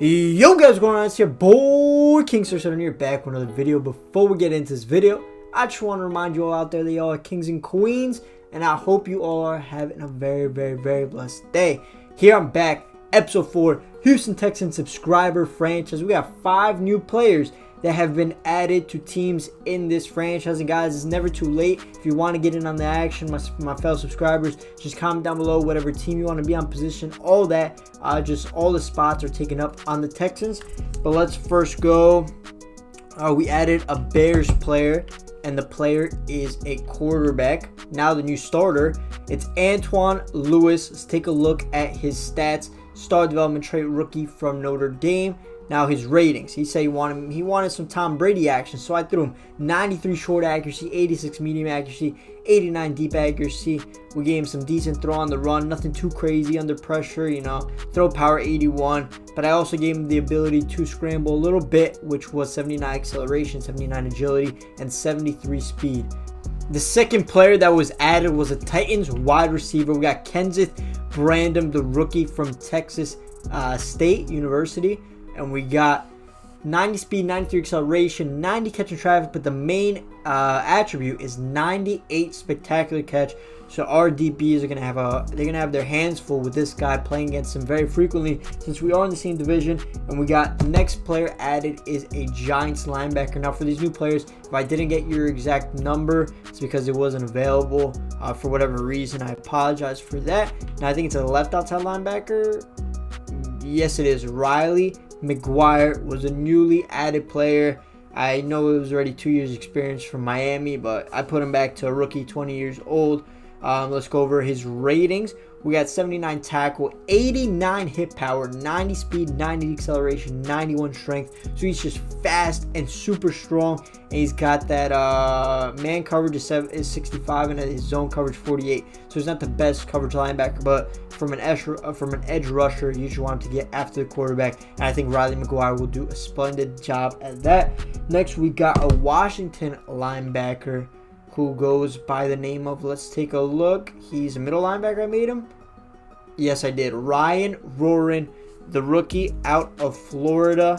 Yo guys, what's going on? It's your boy Kingster7 here, back with another video. Before we get into this video, I just want to remind you all out there that y'all are kings and queens, and I hope you all are having a very blessed day. Here I'm back, episode 4, Houston Texans subscriber franchise. We got 5 new players that have been added to teams in this franchise, and guys, it's never too late. If you want to get in on the action, my fellow subscribers, just comment down below whatever team you want to be on, position, all that. Just all the spots are taken up on the Texans. But let's first go. We added a Bears player, and the player is a quarterback. Now the new starter, it's Antoine Lewis. Let's take a look at his stats. Star development trait rookie from Notre Dame. Now his ratings, he said he wanted some Tom Brady action, so I threw him 93 short accuracy, 86 medium accuracy, 89 deep accuracy. We gave him some decent throw on the run, nothing too crazy under pressure, throw power 81, but I also gave him the ability to scramble a little bit, which was 79 acceleration, 79 agility, and 73 speed. The second player that was added was a Titans wide receiver. We got Kenneth Brandon, the rookie from Texas State University. And we got 90 speed, 93 acceleration, 90 catch in traffic, but the main attribute is 98 spectacular catch. So our DBs are gonna have their hands full with this guy, playing against him very frequently since we are in the same division. And we got the next player added is a Giants linebacker. Now for these new players, if I didn't get your exact number, it's because it wasn't available for whatever reason. I apologize for that. Now I think it's a left outside linebacker. Yes, it is. Riley McGuire was a newly added player. I know it was already 2 years experience from Miami, but I put him back to a rookie, 20 years old. Let's go over his ratings. We got 79 tackle, 89 hit power, 90 speed, 90 acceleration, 91 strength. So he's just fast and super strong. And he's got that man coverage is 65 and his zone coverage 48. So he's not the best coverage linebacker, but from an edge rusher, you should want him to get after the quarterback. And I think Riley McGuire will do a splendid job at that. Next, we got a Washington linebacker who goes by the name of, let's take a look. He's a middle linebacker. I made him. Yes, I did. Ryan Roran, the rookie out of Florida.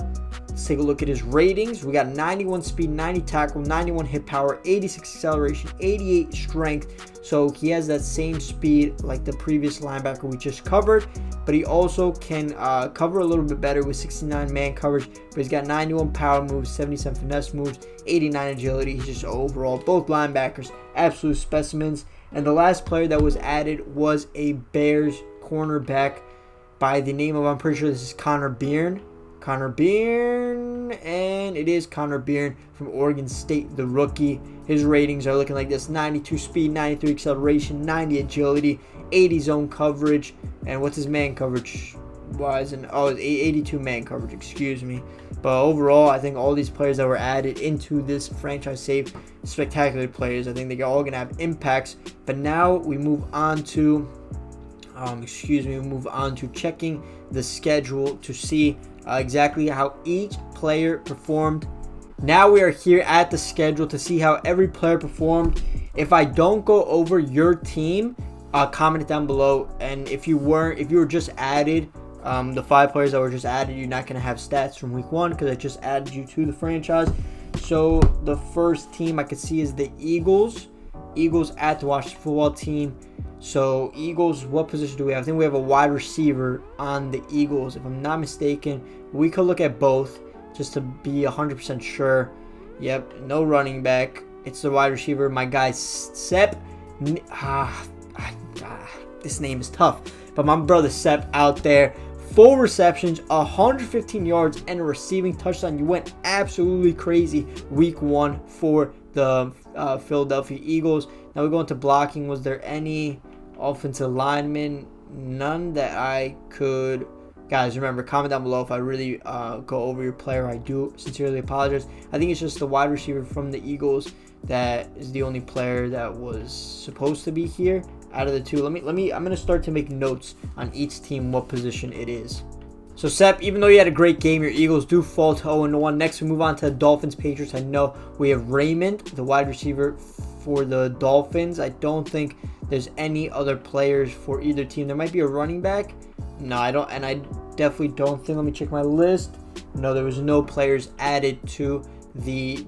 Let's take a look at his ratings. We got 91 speed, 90 tackle, 91 hit power, 86 acceleration, 88 strength. So he has that same speed like the previous linebacker we just covered, but he also can cover a little bit better with 69 man coverage. But he's got 91 power moves, 77 finesse moves, 89 agility. He's just overall, both linebackers, absolute specimens. And the last player that was added was a Bears cornerback by the name of, I'm pretty sure this is Connor Beard. And it is Connor Beard from Oregon State, the rookie. His ratings are looking like this: 92 speed, 93 acceleration, 90 agility, 80 zone coverage, and what's his man coverage? It's 82 man coverage, excuse me. But overall, I think all these players that were added into this franchise save, spectacular players. I think they're all gonna have impacts. But now we move on to checking the schedule to see exactly how each player performed. Now we are here at the schedule to see how every player performed. If I don't go over your team, comment it down below. And if you were just added, the 5 players that were just added, you're not going to have stats from week 1 because I just added you to the franchise. So the first team I could see is the Eagles at the Washington football team. So Eagles, what position do we have? I think we have a wide receiver on the Eagles, if I'm not mistaken. We could look at both just to be 100% sure. Yep, no running back. It's the wide receiver. My guy Sep. This name is tough, but my brother Sep out there. 4 receptions, 115 yards, and a receiving touchdown. You went absolutely crazy week 1 for the Philadelphia Eagles. Now we go into blocking. Was there any offensive linemen? None that I could. Guys, remember, comment down below if I really go over your player. I do sincerely apologize. I think it's just the wide receiver from the Eagles that is the only player that was supposed to be here out of the 2. I'm gonna start to make notes on each team what position it is. So Sep, even though you had a great game, your Eagles do fall to 0-1. Next, we move on to the Dolphins Patriots. I know we have Raymond, the wide receiver for the Dolphins. I don't think there's any other players for either team. There might be a running back. No, I don't. And definitely don't think. Let me check my list. No, there was no players added to the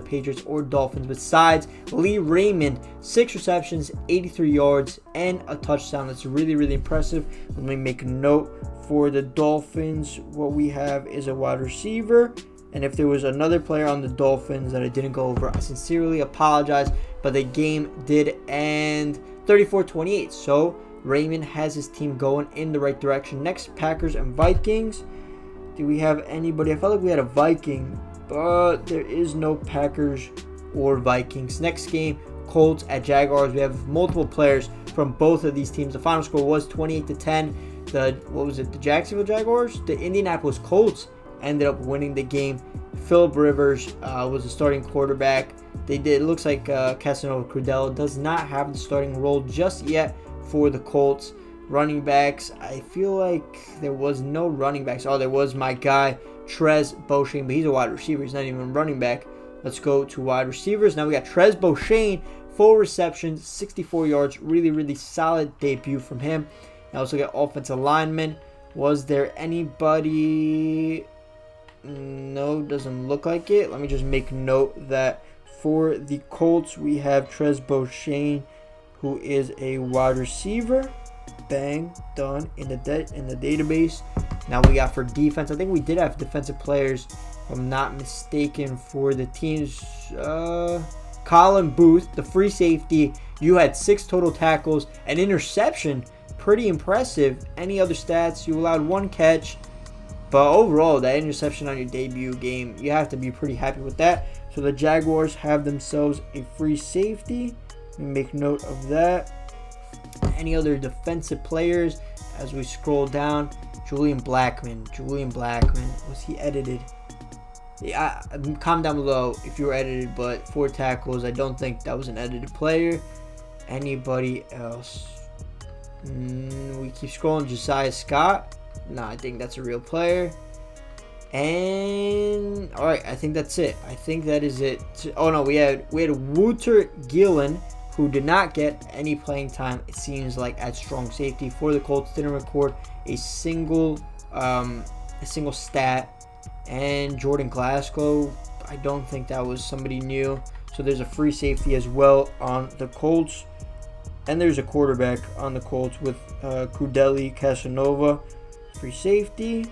Patriots or Dolphins besides Lee Raymond. 6 receptions, 83 yards, and a touchdown. That's really, really impressive. Let me make a note for the Dolphins. What we have is a wide receiver. And if there was another player on the Dolphins that I didn't go over, I sincerely apologize. But the game did end 34-28. So Raymond has his team going in the right direction. Next, Packers and Vikings. Do we have anybody? I felt like we had a Viking, but there is no Packers or Vikings. Next game, Colts at Jaguars. We have multiple players from both of these teams. The final score was 28-10. The Jacksonville Jaguars? The Indianapolis Colts ended up winning the game. Phillip Rivers was the starting quarterback. It looks like Casanova Crudell does not have the starting role just yet for the Colts. Running backs, I feel like there was no running backs. Oh, there was my guy, Trez Beauchene, but he's a wide receiver. He's not even a running back. Let's go to wide receivers. Now we got Trez Beauchene, 4 receptions, 64 yards. Really, really solid debut from him. I also got offensive linemen. Was there anybody? No, doesn't look like it. Let me just make note that for the Colts, we have Trez Beauchene, who is a wide receiver. Bang, done in the database. Now we got for defense. I think we did have defensive players, if I'm not mistaken, for the teams. Colin Booth, the free safety. You had 6 total tackles, an interception. Pretty impressive. Any other stats? You allowed 1 catch. But overall, that interception on your debut game, you have to be pretty happy with that. So the Jaguars have themselves a free safety. Let me make note of that. Any other defensive players as we scroll down? Julian Blackman, was he edited? Yeah, comment down below if you were edited, but 4 tackles. I don't think that was an edited player. Anybody else? We keep scrolling. Josiah Scott. No, I think that's a real player. And all right, I think that's it. I think that is it. Oh no, we had Wouter Gillen, who did not get any playing time, it seems like, at strong safety for the Colts. Didn't record a single stat. And Jordan Glasgow, I don't think that was somebody new. So there's a free safety as well on the Colts. And there's a quarterback on the Colts with Crudell Casanova, free safety.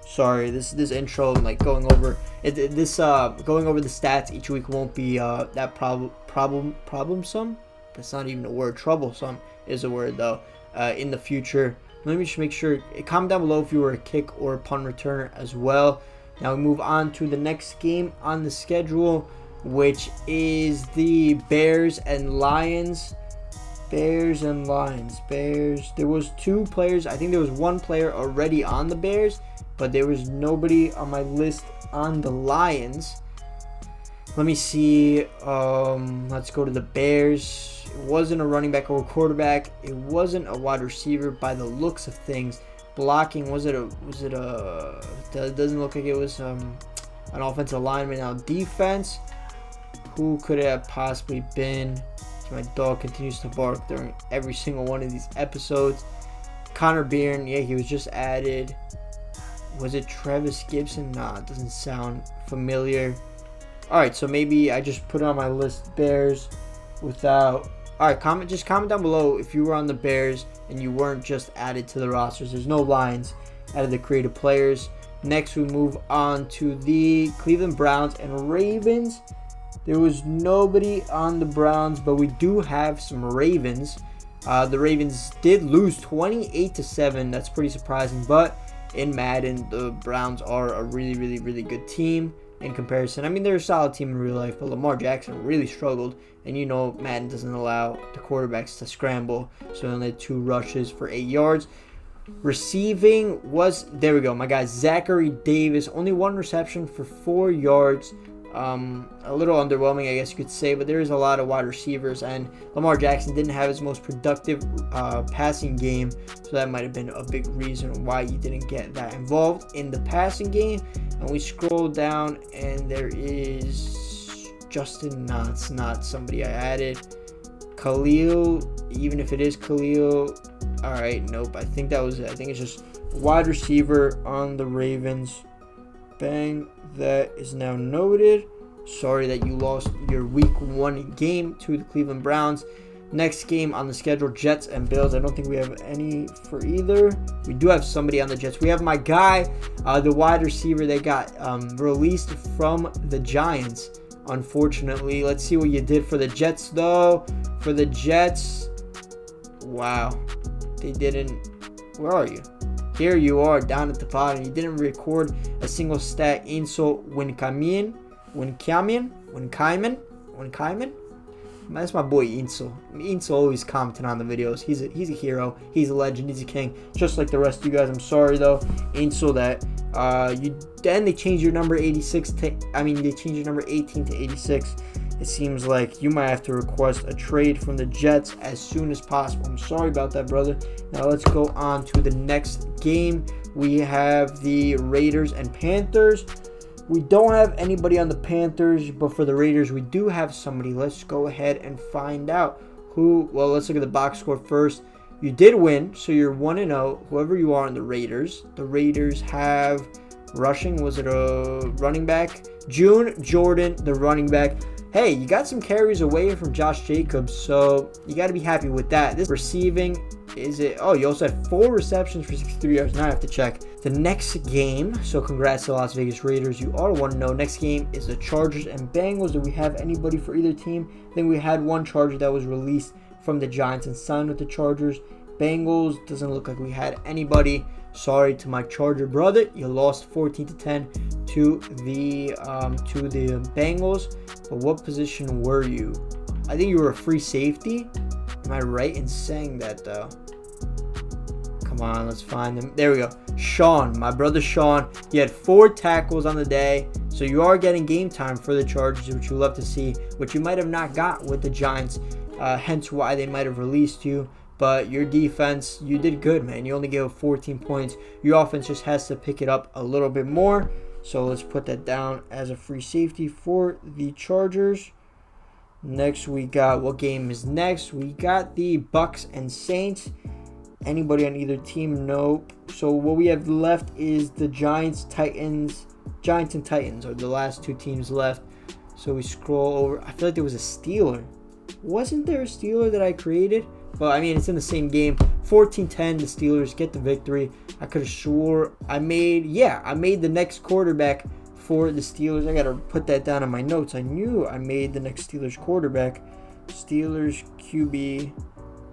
Sorry, this intro, I'm like going over going over the stats each week won't be that problemsome. That's not even a word. Troublesome is a word though. In the future, let me just make sure. Comment down below if you were a kick or a punt returner as well. Now we move on to the next game on the schedule, which is the Bears and Lions. Bears and Lions. Bears. There was 2 players. I think there was 1 player already on the Bears, but there was nobody on my list on the Lions. Let me see. Let's go to the Bears. It wasn't a running back or a quarterback. It wasn't a wide receiver by the looks of things. Blocking, it doesn't look like it was an offensive lineman. Now defense, who could it have possibly been? My dog continues to bark during every single one of these episodes. Connor Beard, yeah, he was just added. Was it Travis Gibson? Nah, it doesn't sound familiar. Alright, so maybe I just put it on my list, Bears, without... Alright, comment down below if you were on the Bears and you weren't just added to the rosters. There's no lines added the creative players. Next, we move on to the Cleveland Browns and Ravens. There was nobody on the Browns, but we do have some Ravens. The Ravens did lose 28-7. That's pretty surprising, but in Madden, the Browns are a really, really, really good team in comparison. I mean, they're a solid team in real life, but Lamar Jackson really struggled. And you know, Madden doesn't allow the quarterbacks to scramble, so he only had 2 rushes for 8 yards. Receiving was, there we go, my guy Zachary Davis, only 1 reception for 4 yards. A little underwhelming, I guess you could say, but there is a lot of wide receivers, and Lamar Jackson didn't have his most productive passing game, so that might have been a big reason why he didn't get that involved in the passing game. And we scroll down, and there is Justin. No, it's not somebody I added. Khalil, even if it is Khalil, all right, nope. I think it's just Wide receiver on the Ravens. Bang. That is now noted. Sorry that you lost your week 1 game to the Cleveland Browns. Next game on the schedule, Jets and Bills. I don't think we have any for either. We do have somebody on the Jets. We have my guy, the wide receiver that got released from the Giants, unfortunately. Let's see what you did for the Jets, though. For the Jets, wow. They didn't. Where are you? Here you are, down at the bottom. You didn't record a single stat. Insult Winkaimen. That's my boy Insel. Insel always commenting on the videos. He's a hero. He's a legend. He's a king. Just like the rest of you guys. I'm sorry though, Insel, that they changed your number 86 to. They changed your number 18 to 86. It seems like you might have to request a trade from the Jets as soon as possible. I'm sorry about that, brother. Now let's go on to the next game. We have the Raiders and Panthers. We don't have anybody on the Panthers, but for the Raiders, we do have somebody. Let's go ahead and find out who. Well, let's look at the box score first. You did win, so you're 1-0. Whoever you are on the Raiders. The Raiders have rushing. Was it a running back? June Jordan, the running back. Hey, you got some carries away from Josh Jacobs, so you got to be happy with that. This receiving, is it? Oh, you also had 4 receptions for 63 yards. Now I have to check the next game. So congrats to the Las Vegas Raiders. You are 1-0. Next game is the Chargers and Bengals. Do we have anybody for either team? I think we had one Charger that was released from the Giants and signed with the Chargers. Bengals, doesn't look like we had anybody. Sorry to my Charger brother. You lost 14-10 to the Bengals. But what position were you? I think you were a free safety. Am I right in saying that though? Come on, let's find them. There we go. Sean, my brother Sean. He had 4 tackles on the day. So you are getting game time for the Chargers, which you love to see, which you might have not got with the Giants. Hence why they might have released you. But your defense, you did good, man. You only gave up 14 points. Your offense just has to pick it up a little bit more. So let's put that down as a free safety for the Chargers. Next, we got, what game is next? We got the Bucks and Saints. Anybody on either team? Nope. So what we have left is the Giants and Titans are the last 2 teams left. So we scroll over. I feel like there was a Steeler. Wasn't there a Steeler that I created? But it's in the same game. 14-10, the Steelers get the victory. I could have swore I made the next quarterback for the Steelers. I got to put that down in my notes. I knew I made the next Steelers quarterback. Steelers QB.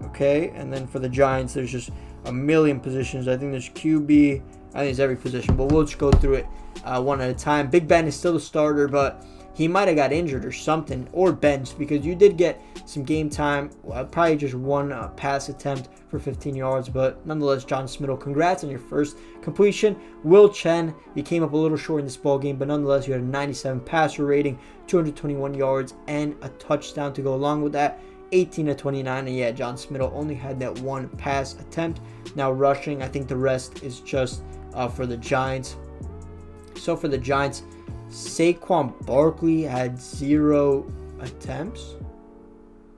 Okay, and then for the Giants, there's just a million positions. I think there's QB. I think it's every position, but we'll just go through it one at a time. Big Ben is still the starter, but he might have got injured or something, or benched, because you did get some game time. Probably just one pass attempt for 15 yards, but nonetheless, John Smittle, congrats on your first completion. Will Chen, you came up a little short in this ball game, but nonetheless, you had a 97 passer rating, 221 yards, and a touchdown to go along with that. 18-29, and yeah, John Smittle only had that one pass attempt. Now rushing, I think the rest is just for the Giants. So for the Giants, Saquon Barkley had 0 attempts.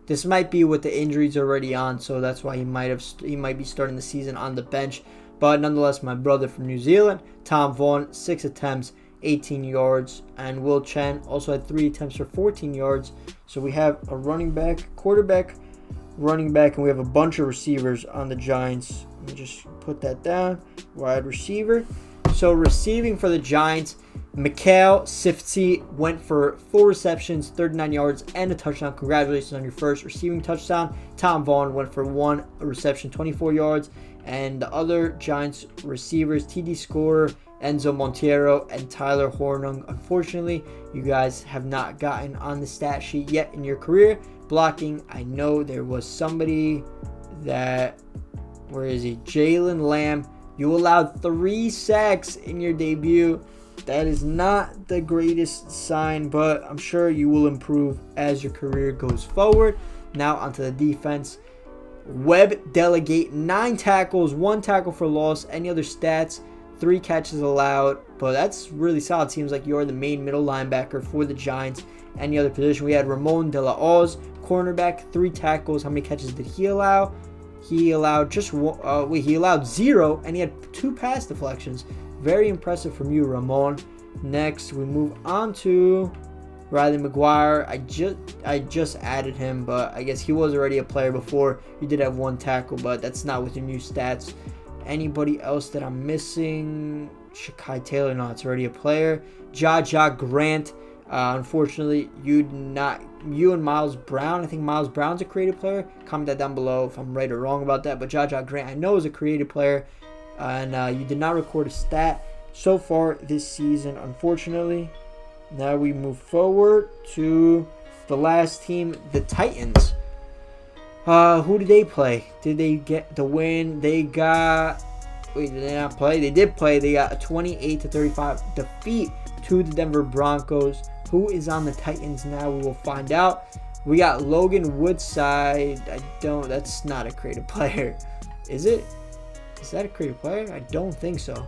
This might be with the injuries already on, so that's why he might be starting the season on the bench. But nonetheless, my brother from New Zealand, Tom Vaughn, 6 attempts, 18 yards, and Will Chen also had 3 attempts for 14 yards. So we have a running back, quarterback, running back, and we have a bunch of receivers on the Giants. Let me just put that down. Wide receiver. So receiving for the Giants, Mikhail Sifty went for 4 receptions, 39 yards, and a touchdown. Congratulations on your first receiving touchdown. Tom Vaughn went for 1 reception, 24 yards. And the other Giants receivers, TD scorer, Enzo Montero, and Tyler Hornung. Unfortunately, you guys have not gotten on the stat sheet yet in your career. Blocking, I know there was somebody that, where is he? Jalen Lamb. You allowed 3 sacks in your debut. That is not the greatest sign, but I'm sure you will improve as your career goes forward. Now onto the defense. Webb Delegate, 9 tackles, 1 tackle for loss. Any other stats? 3 catches allowed, but that's really solid. Seems like you're the main middle linebacker for the Giants. Any other position? We had Ramon De La Hoz, cornerback, 3 tackles. How many catches did he allow? He allowed he allowed 0, and he had 2 pass deflections. Very impressive from you, Ramon. Next, we move on to Riley McGuire. I just added him, but I guess he was already a player before. He did have 1 tackle, but that's not with your new stats. Anybody else that I'm missing? Shakai Taylor, no, it's already a player. Jaja Grant. Unfortunately, you and Miles Brown. I think Miles Brown's a creative player. Comment that down below if I'm right or wrong about that. But Jaja Grant, I know, is a creative player, and you did not record a stat so far this season, unfortunately. Now we move forward to the last team, the Titans. Who did they play? Did they get the win? They got... Wait, did they not play? They did play. They got a 28-35 defeat to the Denver Broncos. Who is on the Titans now? We will find out. We got Logan Woodside. That's not a creative player. Is it? Is that a creative player? I don't think so.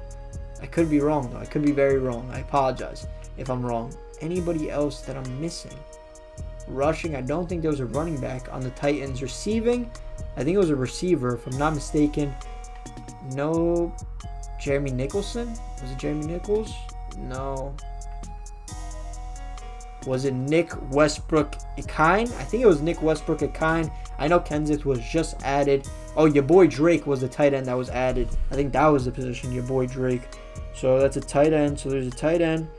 I could be wrong, though. I could be very wrong. I apologize if I'm wrong. Anybody else that I'm missing? Rushing, I don't think there was a running back on the Titans. Receiving, I think it was a receiver, if I'm not mistaken. No. Jeremy Nicholson? Was it Jeremy Nichols? No. Was it Nick Westbrook-Ikine? I think it was Nick Westbrook-Ikine. I know Kenseth was just added. Oh, your boy Drake was the tight end that was added. I think that was the position, your boy Drake. So that's a tight end. So there's a tight end,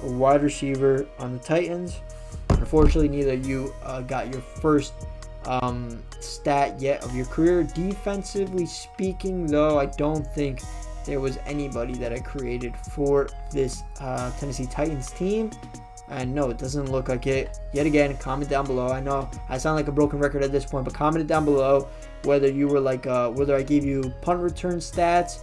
a wide receiver on the Titans. Unfortunately, neither of you got your first stat yet of your career. Defensively speaking, though, I don't think there was anybody that I created for this Tennessee Titans team. And no, it doesn't look like it. Yet again, comment down below. I know I sound like a broken record at this point, but comment it down below whether you were like, whether I gave you punt return stats,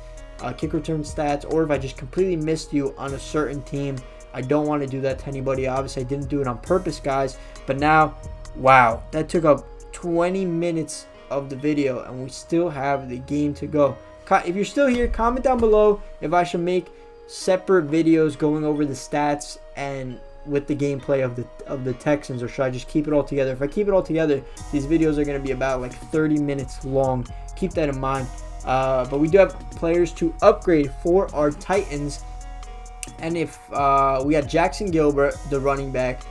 kick return stats, or if I just completely missed you on a certain team. I don't want to do that to anybody. Obviously, I didn't do it on purpose, guys. But now, wow, that took up 20 minutes of the video, and we still have the game to go. If you're still here, comment down below if I should make separate videos going over the stats and with the gameplay of the Texans, or should I just keep it all together? If I keep it all together, these videos are going to be about like 30 minutes long. Keep that in mind. But we do have players to upgrade for our Titans. And if we got Jackson Gilbert, the running back,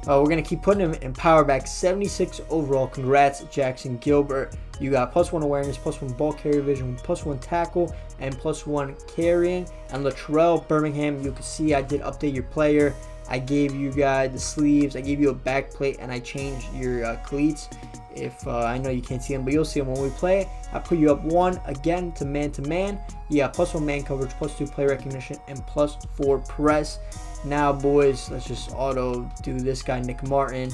we're going to keep putting him in power back, 76 overall. Congrats, Jackson Gilbert. You got +1 awareness, +1 ball carrier vision, +1 tackle, and +1 carrying. And Latrell Birmingham, you can see I did update your player. I gave you guys the sleeves, I gave you a back plate, and I changed your cleats. If I know you can't see them, but you'll see them when we play. I put you up 1 again to man. Yeah, +1 man coverage, +2 play recognition, and +4 press. Now, boys, let's just auto do this guy, Nick Martin.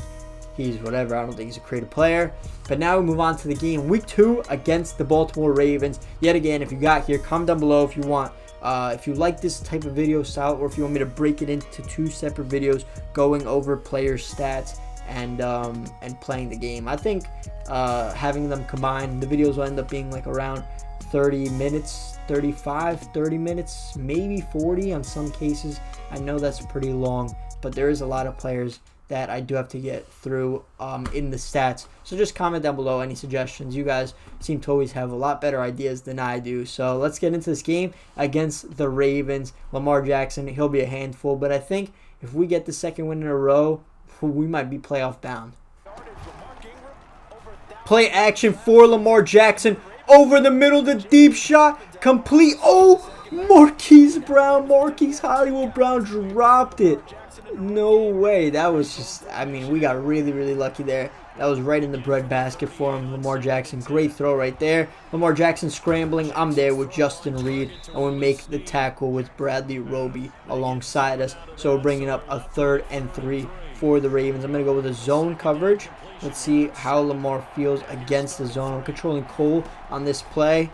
He's whatever. I don't think he's a creative player. But now we move on to the game, week 2 against the Baltimore Ravens. Yet again, if you got here, comment down below if you want. If you like this type of video style, or if you want me to break it into 2 separate videos going over player stats and playing the game. I think having them combined, the videos will end up being like around 30 minutes, 35, 30 minutes, maybe 40 on some cases. I know that's pretty long, but there is a lot of players that I do have to get through in the stats. So just comment down below any suggestions. You guys seem to always have a lot better ideas than I do. So let's get into this game against the Ravens. Lamar Jackson, he'll be a handful, but I think if we get the second win in a row, we might be playoff bound. Play action for Lamar Jackson. Over the middle, the deep shot. Complete. Oh, Marquise Hollywood Brown dropped it. No way. That was just, I mean, we got really, really lucky there. That was right in the breadbasket for him. Lamar Jackson, great throw right there. Lamar Jackson scrambling. I'm there with Justin Reed, and we make the tackle with Bradley Roby alongside us. So we're bringing up a 3rd and 3 for the Ravens. I'm going to go with a zone coverage. Let's see how Lamar feels against the zone. I'm controlling Cole on this play.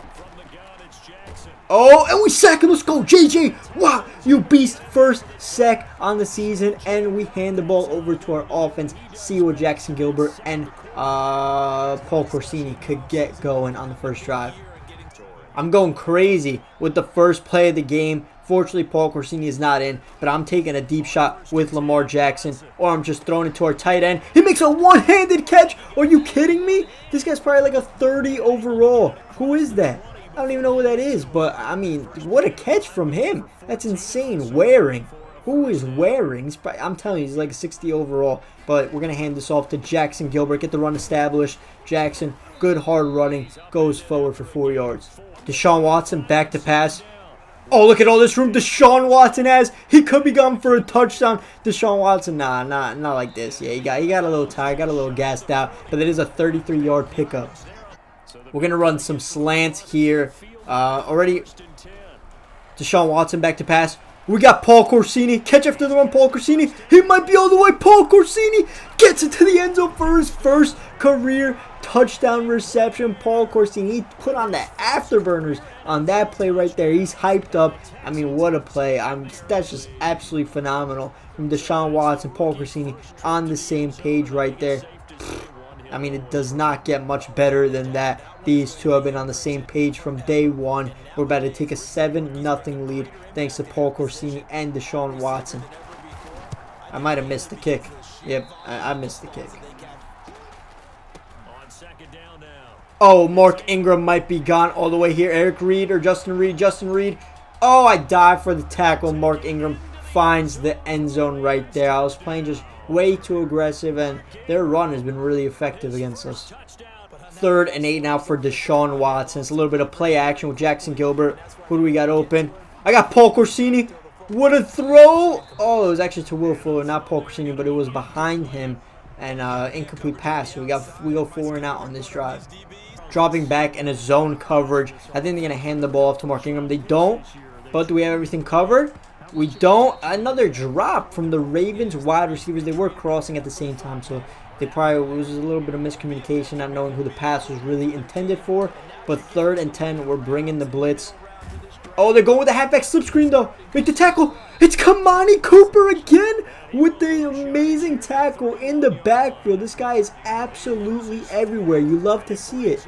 Oh, and we sack him. Let's go, JJ. Wow, you beast. First sack on the season, and we hand the ball over to our offense. See what Jackson Gilbert and Paul Corsini could get going on the first drive. I'm going crazy with the first play of the game. Fortunately, Paul Corsini is not in, but I'm taking a deep shot with Lamar Jackson, or I'm just throwing it to our tight end. He makes a one-handed catch. Are you kidding me? This guy's probably like a 30 overall. Who is that? I don't even know who that is, but I mean, what a catch from him. That's insane. Waring. Who is Waring? I'm telling you, he's like a 60 overall. But we're going to hand this off to Jackson Gilbert. Get the run established. Jackson, good hard running. Goes forward for 4 yards. Deshaun Watson back to pass. Oh, look at all this room Deshaun Watson has. He could be gone for a touchdown. Deshaun Watson, nah, not like this. Yeah, he got a little tired, got a little gassed out. But it is a 33-yard pickup. We're going to run some slants here. Already, Deshaun Watson back to pass. We got Paul Corsini. Catch after the run, Paul Corsini. He might be all the way. Paul Corsini gets into the end zone for his first career touchdown reception. Paul Corsini, he put on the afterburners on that play right there. He's hyped up. I mean, what a play. That's just absolutely phenomenal. From Deshaun Watson, Paul Corsini on the same page right there. I mean, it does not get much better than that. These two have been on the same page from day one. We're about to take a 7-0 lead thanks to Paul Corsini and Deshaun Watson. I might have missed the kick. Yep, I missed the kick. Oh, Mark Ingram might be gone all the way here. Eric Reed or Justin Reed. Justin Reed. Oh, I dive for the tackle. Mark Ingram finds the end zone right there. I was playing just way too aggressive, and their run has been really effective against us. 3rd and 8 now for Deshaun Watson. It's a little bit of play action with Jackson Gilbert. Who do we got open? I got Paul Corsini. What a throw! Oh, it was actually to Will Fuller, not Paul Corsini, but it was behind him. And incomplete pass. So we go 4 and out on this drive. Dropping back in a zone coverage. I think they're going to hand the ball off to Mark Ingram. They don't. But do we have everything covered? We don't. Another drop from the Ravens wide receivers. They were crossing at the same time, so they probably was a little bit of miscommunication, not knowing who the pass was really intended for. But 3rd and 10, we're bringing the blitz. Oh, they're going with the halfback slip screen, though. Make the tackle. It's Kamani Cooper again with the amazing tackle in the backfield. This guy is absolutely everywhere. You love to see it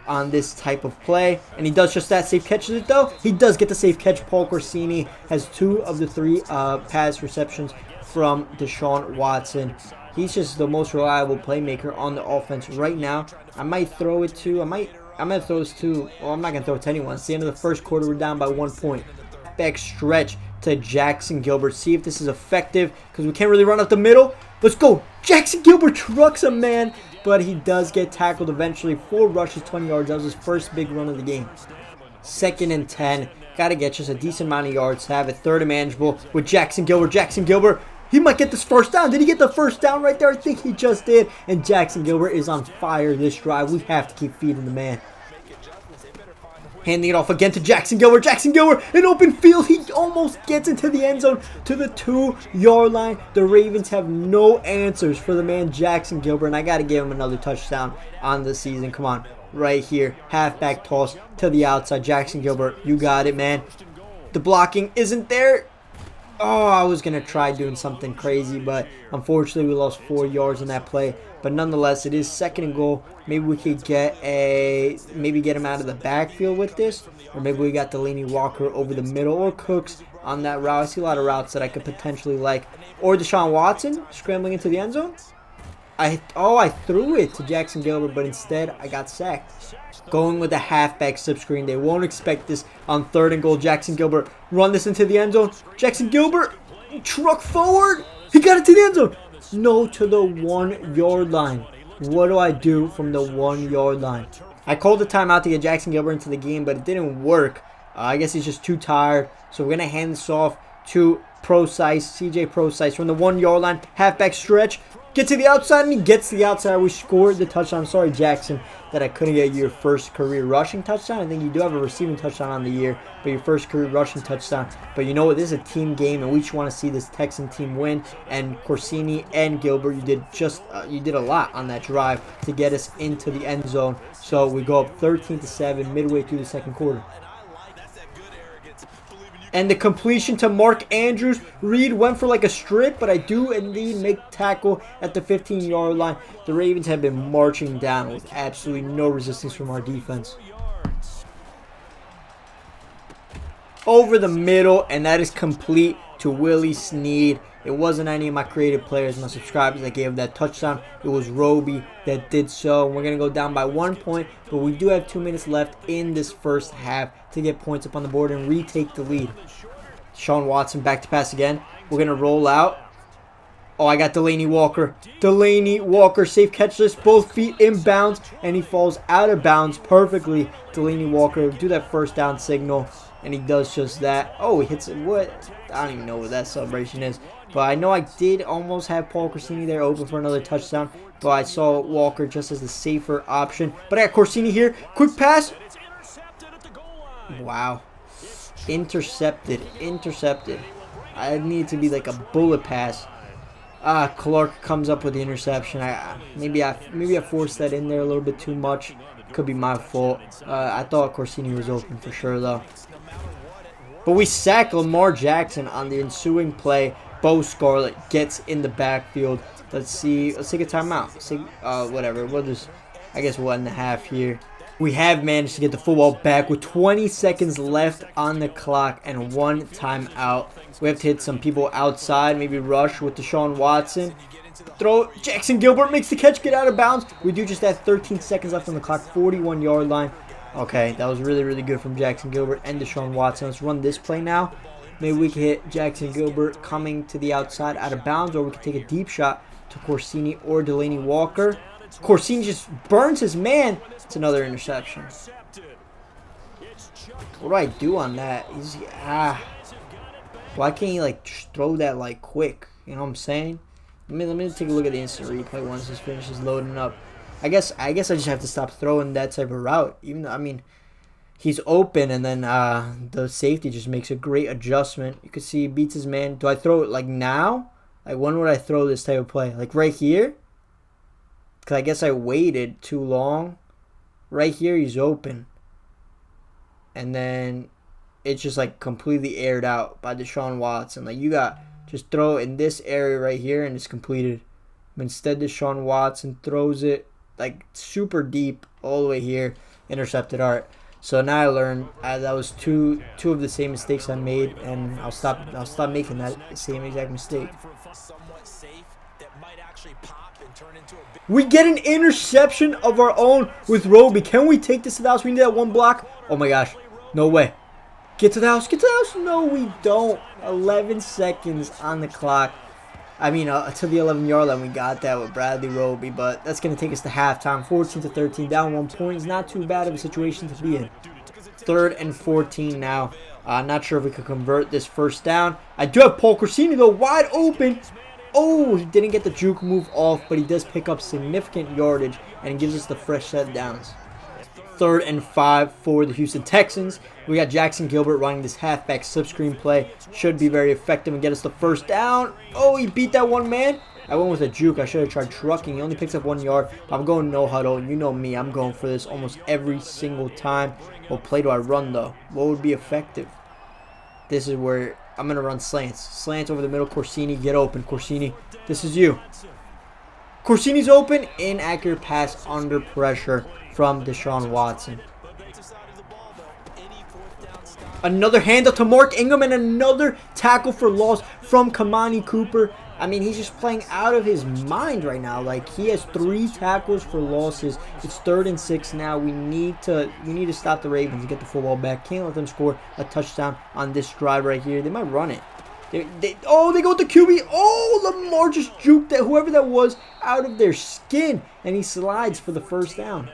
on this type of play. And he does just that. Safe catches it, though. He does get the safe catch. Paul Corsini has 2 of the 3 pass receptions from Deshaun Watson. He's just the most reliable playmaker on the offense right now. I might throw it to... I'm going to throw this to... Well, I'm not going to throw it to anyone. It's the end of the first quarter. We're down by 1 point. Back stretch to Jackson Gilbert. See if this is effective, because we can't really run up the middle. Let's go. Jackson Gilbert trucks a man, but he does get tackled eventually. 4 rushes, 20 yards. That was his first big run of the game. 2nd and 10. Got to get just a decent amount of yards to have it 3rd and manageable with Jackson Gilbert. Jackson Gilbert, he might get this first down. Did he get the first down right there? I think he just did. And Jackson Gilbert is on fire this drive. We have to keep feeding the man. Handing it off again to Jackson Gilbert. Jackson Gilbert, an open field. He almost gets into the end zone to the 2-yard line. The Ravens have no answers for the man Jackson Gilbert. And I got to give him another touchdown on the season. Come on. Right here. Halfback toss to the outside. Jackson Gilbert, you got it, man. The blocking isn't there. Oh, I was going to try doing something crazy, but unfortunately we lost 4 yards in that play. But nonetheless, it is 2nd and goal. Maybe we could get him out of the backfield with this. Or maybe we got Delaney Walker over the middle, or Cooks on that route. I see a lot of routes that I could potentially like. Or Deshaun Watson scrambling into the end zone. I threw it to Jackson Gilbert, but instead I got sacked. Going with a halfback slip screen. They won't expect this on 3rd and goal. Jackson Gilbert, run this into the end zone. Jackson Gilbert, truck forward. He got it to the end zone. No, to the 1-yard line. What do I do from the 1-yard line? I called the timeout to get Jackson Gilbert into the game, but it didn't work. I guess he's just too tired. So we're going to hand this off to CJ Procise from the 1-yard line. Halfback stretch. Get to the outside, and he gets to the outside. We scored the touchdown. I'm sorry, Jackson, that I couldn't get your first career rushing touchdown. I think you do have a receiving touchdown on the year, but your first career rushing touchdown. But you know what? This is a team game, and we just want to see this Texan team win. And Corsini and Gilbert, you did a lot on that drive to get us into the end zone. So we go up 13-7 midway through the 2nd quarter. And the completion to Mark Andrews. Reed went for like a strip, but I do indeed make tackle at the 15-yard line. The Ravens have been marching down with absolutely no resistance from our defense. over the middle, and that is complete to Willie Snead. It wasn't any of my creative players, my subscribers that gave that touchdown. It was Roby that did so. We're going to go down by 1 point, but we do have 2 minutes left in this first half to get points up on the board and retake the lead. Sean Watson back to pass again. We're going to roll out. Oh, I got Delaney Walker. Delaney Walker, safe catch this. Both feet inbounds, and he falls out of bounds perfectly. Delaney Walker, do that first down signal, and he does just that. Oh, he hits it. What? I don't even know what that celebration is. But I know I did almost have Paul Corsini there open for another touchdown. But I saw Walker just as the safer option. But I got Corsini here. Quick pass. Wow. Intercepted. I need to be like a bullet pass. Clark comes up with the interception. Maybe I forced that in there a little bit too much. Could be my fault. I thought Corsini was open for sure though. But we sack Lamar Jackson on the ensuing play. Bo Scarlett gets in the backfield. Let's see. Let's take a timeout. Whatever. We'll just, I guess we'll end the half here. We have managed to get the football back with 20 seconds left on the clock and 1 timeout. We have to hit some people outside. Maybe rush with Deshaun Watson. Throw. Jackson Gilbert makes the catch. Get out of bounds. We do just have 13 seconds left on the clock. 41-yard line. Okay, that was really, really good from Jackson Gilbert and Deshaun Watson. Let's run this play now. Maybe we can hit Jackson Gilbert coming to the outside out of bounds, or we can take a deep shot to Corsini or Delaney Walker. Corsini just burns his man. It's another interception. What do I do on that? Why can't he like just throw that like quick? You know what I'm saying? Let me take a look at the instant replay once this finishes loading up. I guess I just have to stop throwing that type of route. Even though, I mean, he's open, and then the safety just makes a great adjustment. You can see he beats his man. Do I throw it like now? Like when would I throw this type of play? Like right here? Because I guess I waited too long. Right here, he's open. And then it's just like completely aired out by Deshaun Watson. Like you got, just throw it in this area right here and it's completed. But instead, Deshaun Watson throws it like super deep all the way here. Intercepted. All right. So now I learned that was two of the same mistakes I made, and I'll stop making that same exact mistake. We get an interception of our own with Roby. Can we take this to the house? We need that one block. Oh my gosh. No way. Get to the house. Get to the house. No, we don't. 11 seconds on the clock. I mean, to the 11-yard line, we got that with Bradley Roby, but that's going to take us to halftime. 14-13, down 1 point. It's not too bad of a situation to be in. 3rd and 14 now. Not sure if we could convert this first down. I do have Paul Corsini, though, wide open. Oh, he didn't get the juke move off, but he does pick up significant yardage and gives us the fresh set downs. 3rd and 5 for the Houston Texans. We got Jackson Gilbert running this halfback slip screen play. Should be very effective and get us the first down. Oh, he beat that one man. I went with a juke. I should have tried trucking. He only picks up 1 yard. I'm going no huddle. You know me. I'm going for this almost every single time. What play do I run, though? What would be effective? This is where I'm going to run slants. Slants over the middle. Corsini, get open. Corsini, this is you. Corsini's open. Inaccurate pass under pressure from Deshaun Watson. Another handoff to Mark Ingram and another tackle for loss from Kamani Cooper. I mean, he's just playing out of his mind right now. Like, he has 3 tackles for losses. It's 3rd and 6 now. We need to stop the Ravens and get the football back. Can't let them score a touchdown on this drive right here. They might run it. They go with the QB. Oh, Lamar just juked that whoever that was out of their skin, and he slides for the first down.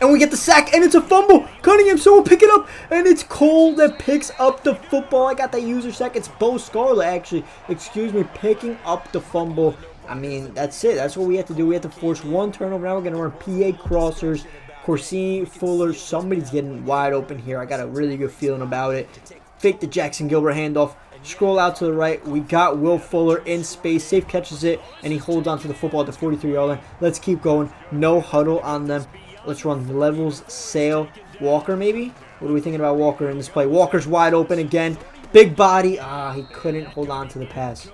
And we get the sack, and it's a fumble. Cunningham, someone pick it up, and it's Cole that picks up the football. I got that user sack. It's Bo Scarlett, actually. Excuse me, picking up the fumble. I mean, that's it. That's what we have to do. We have to force 1 turnover. Now we're going to run PA crossers. Corsini, Fuller, somebody's getting wide open here. I got a really good feeling about it. Fake the Jackson Gilbert handoff. Scroll out to the right. We got Will Fuller in space. Safe catches it, and he holds on to the football at the 43-yard line. Let's keep going. No huddle on them. Let's run levels, sail, Walker maybe? What are we thinking about Walker in this play? Walker's wide open again. Big body. He couldn't hold on to the pass.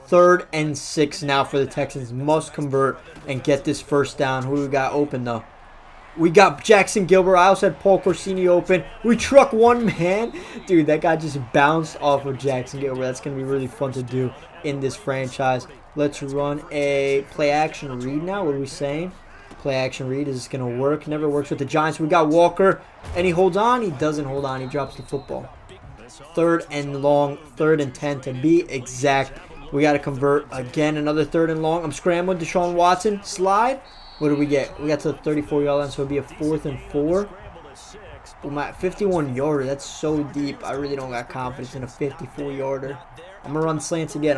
3rd and 6 now for the Texans. Must convert and get this first down. Who do we got open though? We got Jackson Gilbert. I also had Paul Corsini open. We truck one man. Dude, that guy just bounced off of Jackson Gilbert. That's going to be really fun to do in this franchise. Let's run a play action read now. What are we saying? Play action read. Is this going to work? Never works with the Giants. We got Walker. And he holds on. He doesn't hold on. He drops the football. 3rd and long. 3rd and 10 to be exact. We got to convert again. Another 3rd and long. I'm scrambling. Deshaun Watson. Slide. What do we get? We got to the 34-yard line, so it'll be a 4th and 4. My 51-yarder, that's so deep. I really don't got confidence in a 54-yarder. I'm going to run slants again.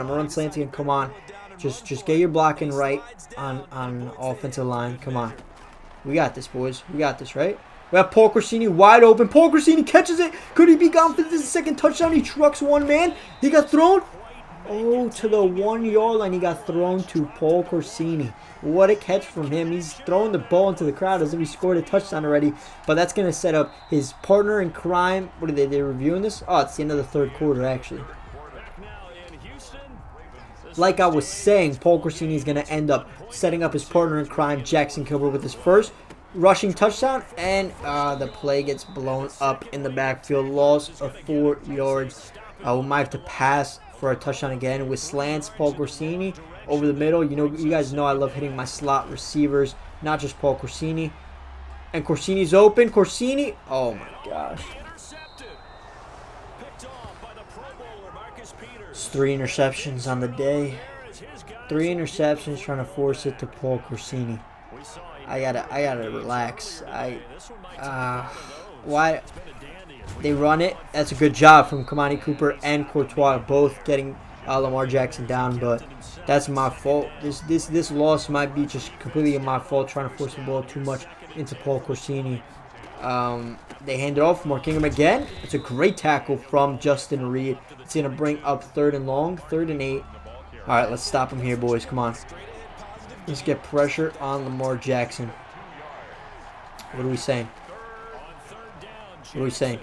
Come on. Just get your blocking right on offensive line. Come on. We got this, boys. We got this, right? We have Paul Corsini wide open. Paul Corsini catches it. Could he be gone for this second touchdown? He trucks one man. He got thrown. Oh, to the 1-yard line. He got thrown to Paul Corsini. What a catch from him. He's throwing the ball into the crowd as if he scored a touchdown already. But that's going to set up his partner in crime. What are they reviewing this? Oh, it's the end of the 3rd quarter, actually. Like I was saying, Paul Corsini is going to end up setting up his partner in crime, Jackson Gilbert, with his first rushing touchdown. And the play gets blown up in the backfield. Loss of 4 yards. We might have to pass for a touchdown again with slants. Paul Corsini over the middle. You guys know I love hitting my slot receivers, not just Paul Corsini. And Corsini's open. Corsini. Oh my gosh. It's 3 interceptions on the day. 3 interceptions, trying to force it to Paul Corsini. I gotta relax. Why? They run it. That's a good job from Kamani Cooper and Courtois, both getting Lamar Jackson down. But that's my fault. This loss might be just completely my fault, trying to force the ball too much into Paul Corsini. They hand it off. Mark Ingram again. It's a great tackle from Justin Reed. It's going to bring up 3rd and long, 3rd and 8. All right, let's stop him here, boys. Come on. Let's get pressure on Lamar Jackson. What are we saying? What are we saying?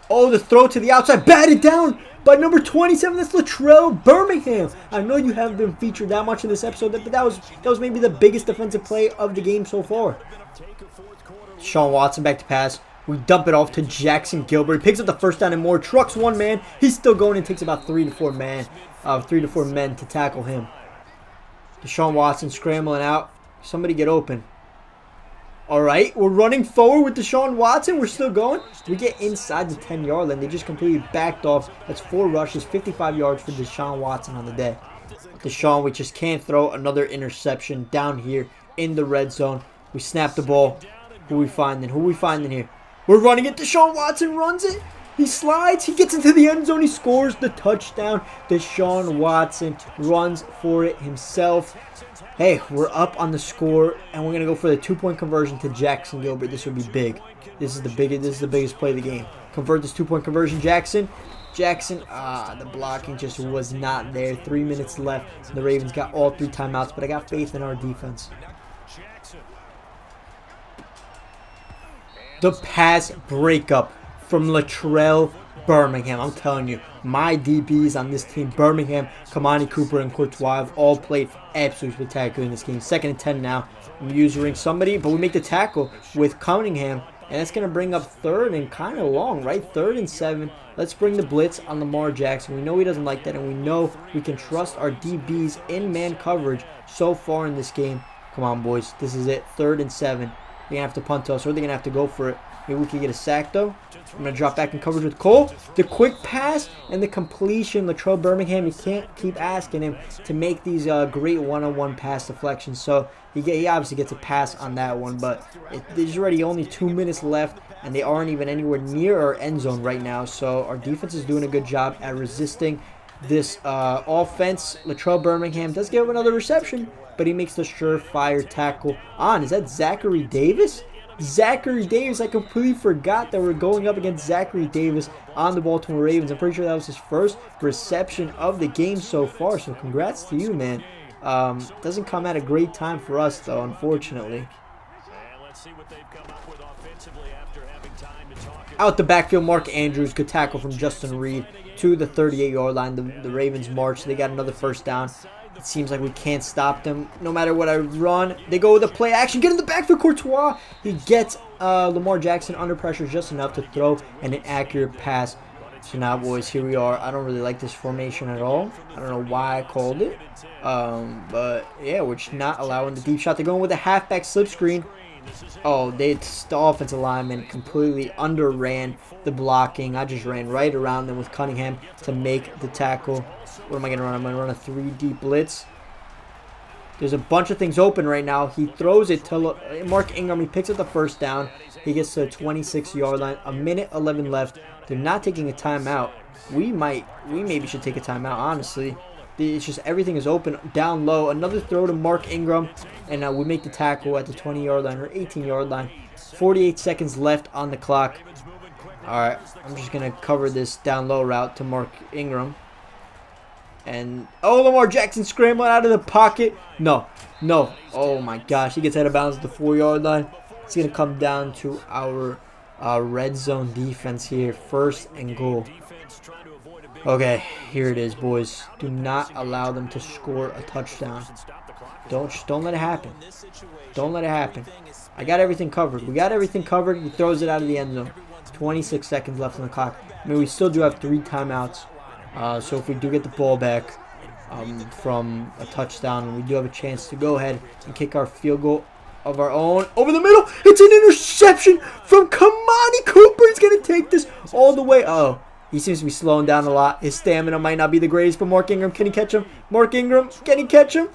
Oh, the throw to the outside. Batted down by number 27. That's Latrell Birmingham. I know you haven't been featured that much in this episode, but that was maybe the biggest defensive play of the game so far. Sean Watson back to pass. We dump it off to Jackson Gilbert. He picks up the 1st down and more. Trucks one man. He's still going and takes about 3 to 4 men to tackle him. Deshaun Watson scrambling out. Somebody get open. All right, we're running forward with Deshaun Watson. We're still going. We get inside the 10-yard line. They just completely backed off. That's 4 rushes, 55 yards for Deshaun Watson on the day. Deshaun, we just can't throw another interception down here in the red zone. We snap the ball. Who we finding? Here? We're running it. Deshaun Watson runs it. He slides. He gets into the end zone. He scores the touchdown. Deshaun Watson runs for it himself. Hey, we're up on the score, and we're going to go for the 2-point conversion to Jackson Gilbert. This would be big. This is the biggest play of the game. Convert this 2-point conversion, Jackson. The blocking just was not there. 3 minutes left. The Ravens got all 3 timeouts, but I got faith in our defense. The pass breakup from Latrell Birmingham. I'm telling you, my DBs on this team, Birmingham, Kamani Cooper, and Courtois, have all played absolutely spectacular in this game. 2nd and 10 now. I'm using somebody, but we make the tackle with Cunningham, and that's going to bring up 3rd and kind of long, right? 3rd and 7. Let's bring the blitz on Lamar Jackson. We know he doesn't like that, and we know we can trust our DBs in man coverage so far in this game. Come on, boys. This is it. 3rd and 7. They're going to have to punt us, or they're going to have to go for it. Maybe we can get a sack, though. I'm going to drop back in coverage with Cole. The quick pass and the completion. Latrell Birmingham, you can't keep asking him to make these great one-on-one pass deflections. So he obviously gets a pass on that one. But there's already only 2 minutes left, and they aren't even anywhere near our end zone right now. So our defense is doing a good job at resisting this offense. Latrell Birmingham does give up another reception, but he makes the surefire tackle on. Is that Zachary Davis? Zachary Davis, I completely forgot that we're going up against Zachary Davis on the Baltimore Ravens. I'm pretty sure that was his first reception of the game so far, so congrats to you, man. Doesn't come at a great time for us, though, unfortunately. Out the backfield, Mark Andrews, good tackle from Justin Reed to the 38-yard line. The Ravens march. They got another 1st down. It seems like we can't stop them. No matter what I run, they go with a play action. Get in the back for Courtois. He gets Lamar Jackson under pressure just enough to throw an inaccurate pass. So now, boys, here we are. I don't really like this formation at all. I don't know why I called it. But, yeah, we're just not allowing the deep shot. They're going with a halfback slip screen. Oh, the offensive lineman completely underran the blocking. I just ran right around them with Cunningham to make the tackle. What am I going to run? I'm going to run a 3-deep blitz. There's a bunch of things open right now. He throws it to Mark Ingram. He picks up the first down. He gets to the 26-yard line. A minute 11 left. They're not taking a timeout. We maybe should take a timeout, honestly. It's just everything is open down low. Another throw to Mark Ingram. And we make the tackle at the 20-yard line or 18-yard line. 48 seconds left on the clock. All right, I'm just going to cover this down low route to Mark Ingram. And, oh, Lamar Jackson scrambling out of the pocket. No. Oh, my gosh. He gets out of bounds at the 4-yard line. It's going to come down to our red zone defense here. 1st and goal. Okay, here it is, boys. Do not allow them to score a touchdown. Don't let it happen. Don't let it happen. I got everything covered. We got everything covered. He throws it out of the end zone. 26 seconds left on the clock. I mean, we still do have 3 timeouts. So if we do get the ball back from a touchdown, we do have a chance to go ahead and kick our field goal of our own. Over the middle. It's an interception from Kamani Cooper. He's going to take this all the way. Oh, he seems to be slowing down a lot. His stamina might not be the greatest, but Mark Ingram, can he catch him? Mark Ingram, can he catch him?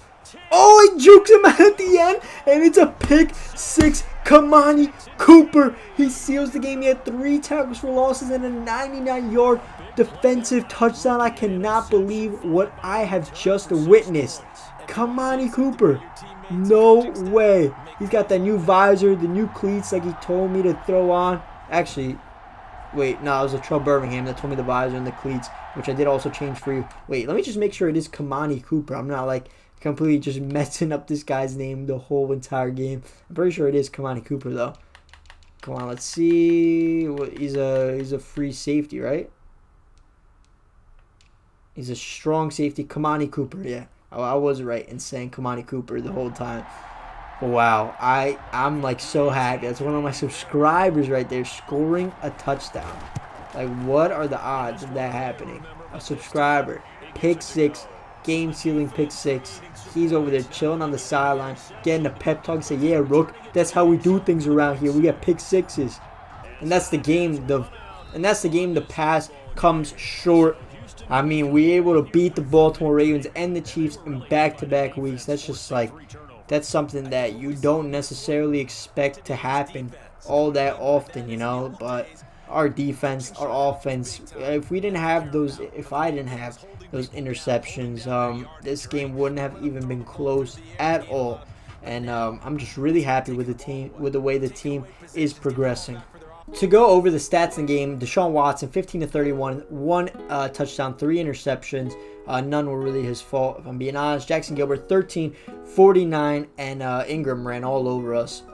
Oh, he jukes him out at the end, and it's a pick 6. Kamani Cooper. He seals the game. He had 3 tackles for losses and a 99-yard defensive touchdown. I cannot believe what I have just witnessed. Kamani Cooper. No way. He's got that new visor, the new cleats like he told me to throw on. Actually, wait, no, it was Latrell Birmingham that told me the visor and the cleats, which I did also change for you. Wait, let me just make sure it is Kamani Cooper. I'm not like completely just messing up this guy's name the whole entire game. I'm pretty sure it is Kamani Cooper though. Come on, let's see. He's a free safety, right? He's a strong safety. Kamani Cooper, yeah. Oh, I was right in saying Kamani Cooper the whole time. Wow, I'm like so happy. That's one of my subscribers right there scoring a touchdown. Like, what are the odds of that happening? A subscriber, pick 6, game-sealing pick 6. He's over there chilling on the sideline, getting a pep talk. Say, yeah, Rook, that's how we do things around here. We got pick 6s, and that's the game. The pass comes short. I mean, we were able to beat the Baltimore Ravens and the Chiefs in back-to-back weeks. That's just like, that's something that you don't necessarily expect to happen all that often, you know. But our defense, our offense, if I didn't have those interceptions, this game wouldn't have even been close at all. And I'm just really happy with the team, with the way the team is progressing. To go over the stats in the game, Deshaun Watson, 15 to 31, 1 touchdown, 3 interceptions. None were really his fault, if I'm being honest. Jackson Gilbert, 13, 49, and Ingram ran all over us,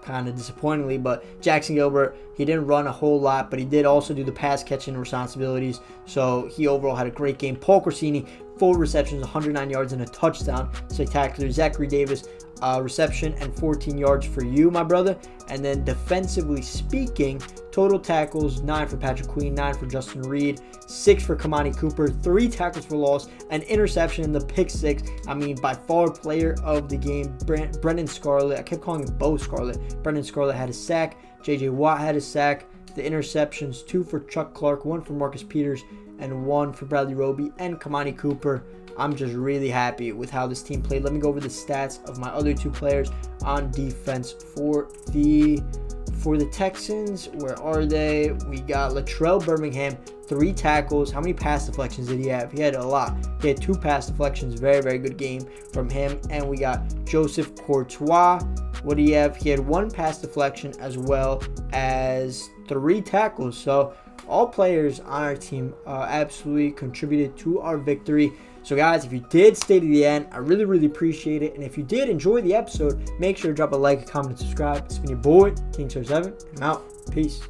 kind of disappointingly. But Jackson Gilbert, he didn't run a whole lot, but he did also do the pass catching responsibilities. So he overall had a great game. Paul Corsini, 4 receptions, 109 yards, and a touchdown. Spectacular. Zachary Davis, reception and 14 yards for you, my brother. And then defensively speaking, total tackles, 9 for Patrick Queen, 9 for Justin Reed, 6 for Kamani Cooper, 3 tackles for loss, an interception in the pick 6. I mean, by far player of the game, Brendan Scarlett. I kept calling him Bo Scarlett. Brendan Scarlett had a sack. J.J. Watt had a sack. The interceptions, 2 for Chuck Clark, 1 for Marcus Peters, and 1 for Bradley Roby and Kamani Cooper. I'm just really happy with how this team played. Let me go over the stats of my other 2 players on defense for the Texans. Where are they? We got Latrell Birmingham, 3 tackles. How many pass deflections did he have? He had a lot. He had 2 pass deflections. Very, very good game from him. And we got Joseph Courtois. What do you have? He had 1 pass deflection as well as 3 tackles. So all players on our team absolutely contributed to our victory. So guys, if you did stay to the end, I really, really appreciate it. And if you did enjoy the episode, make sure to drop a like, a comment, and subscribe. It's been your boy, King7, and I'm out. Peace.